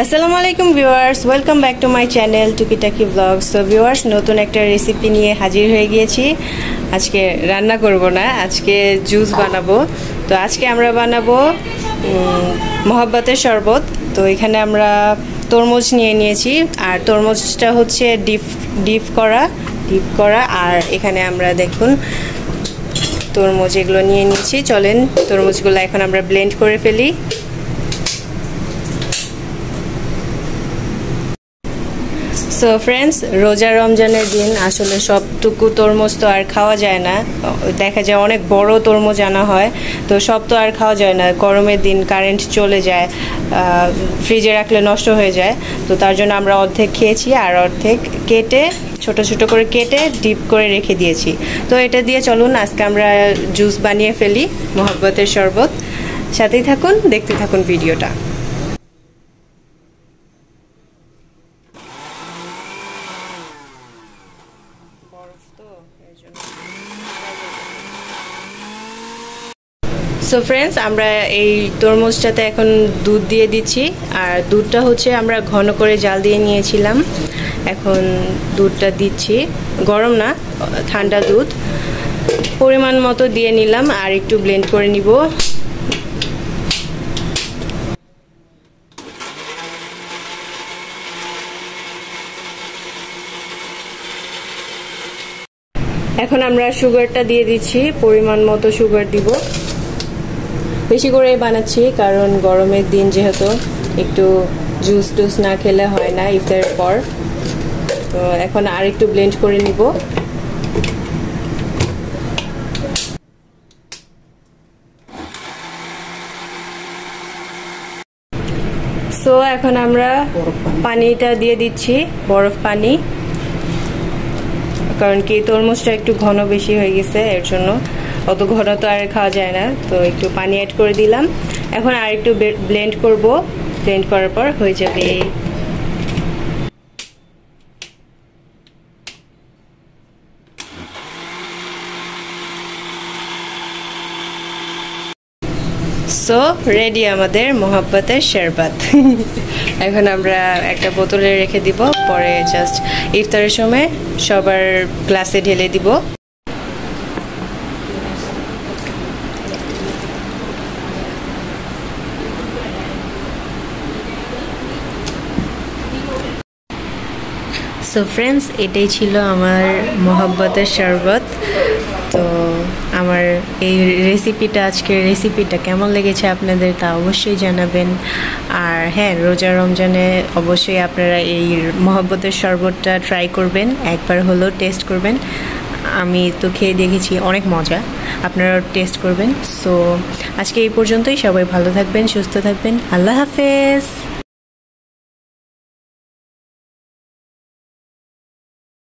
আসসালামু আলাইকুম viewers, welcome back to my channel টুকিটাকি ব্লগস। সো ভিউয়ার্স, নতুন একটা রেসিপি নিয়ে হাজির হয়ে গিয়েছি। আজকে রান্না করব না, আজকে জুস বানাবো। তো আজকে আমরা বানাবো মহব্বতের শরবত। তো এখানে আমরা তরমুজ নিয়ে নিয়েছি, আর তরমুজটা হচ্ছে ডিপ করা। আর এখানে আমরা দেখুন তরমুজ এগুলো নিয়ে নিয়েছি। চলেন তরমুজগুলো এখন আমরা ব্লেন্ড করে ফেলি। সো ফ্রেন্ডস, রোজা রমজানের দিন আসলে সবটুকু তরমুজ তো আর খাওয়া যায় না। দেখা যায় অনেক বড় তরমুজ আনা হয়, তো সব তো আর খাওয়া যায় না। গরমের দিন কারেন্ট চলে যায়, ফ্রিজে রাখলে নষ্ট হয়ে যায়। তো তার জন্য আমরা অর্ধেক খেয়েছি, আর অর্ধেক কেটে ছোট ছোট করে কেটে ডিপ করে রেখে দিয়েছি। তো এটা দিয়ে চলুন আজকে আমরা জুস বানিয়ে ফেলি, মহব্বতের শরবত। সাথেই থাকুন, দেখতে থাকুন ভিডিওটা। সো ফ্রেন্ডস, আমরা এই তরমুজটাতে এখন দুধ দিয়ে দিচ্ছি। আর দুধটা হচ্ছে আমরা ঘন করে জাল দিয়ে নিয়েছিলাম, এখন দুধটা দিচ্ছি। গরম না, ঠান্ডা দুধ পরিমাণ মতো দিয়ে নিলাম, আর একটু ব্লেন্ড করে নিব। এখন আমরা সুগারটা দিয়ে দিচ্ছি, পরিমাণ মতো সুগার দিব। বেশি করে বানাচ্ছি কারণ গরমের দিন যেহেতু একটু জুস টুস না খেলে হয় না ইফতারের পর। তো এখন আর একটু ব্লেন্ড করে নিব। সো এখন আমরা পানিটা দিয়ে দিচ্ছি, বরফ পানি, কারণ কি তরমুজটা একটু ঘন বেশি হয়ে গেছে, এর জন্য অত ঘন তো আর খাওয়া যায় না। তো একটু পানি অ্যাড করে দিলাম। এখন আর একটু ব্লেন্ড করব, ব্লেন্ড করার পর হয়ে যাবে। সো রেডি আমাদের মহব্বতের শরবত। এখন আমরা একটা বোতলে রেখে দিব, পরে জাস্ট ইফতারের সময় সবার গ্লাসে ঢেলে দিব। সো ফ্রেন্ডস, এটাই ছিল আমার মহব্বতের শরবত। তো আমার এই রেসিপিটা, আজকের রেসিপিটা কেমন লেগেছে আপনাদের তা অবশ্যই জানাবেন। আর হ্যাঁ, রোজা রমজানে অবশ্যই আপনারা এই মহব্বতের শরবতটা ট্রাই করবেন, একবার হলেও টেস্ট করবেন। আমি তো খেয়ে দেখেছি, অনেক মজা, আপনারাও টেস্ট করবেন। সো আজকে এই পর্যন্তই। সবাই ভালো থাকবেন, সুস্থ থাকবেন। আল্লাহ হাফেজ।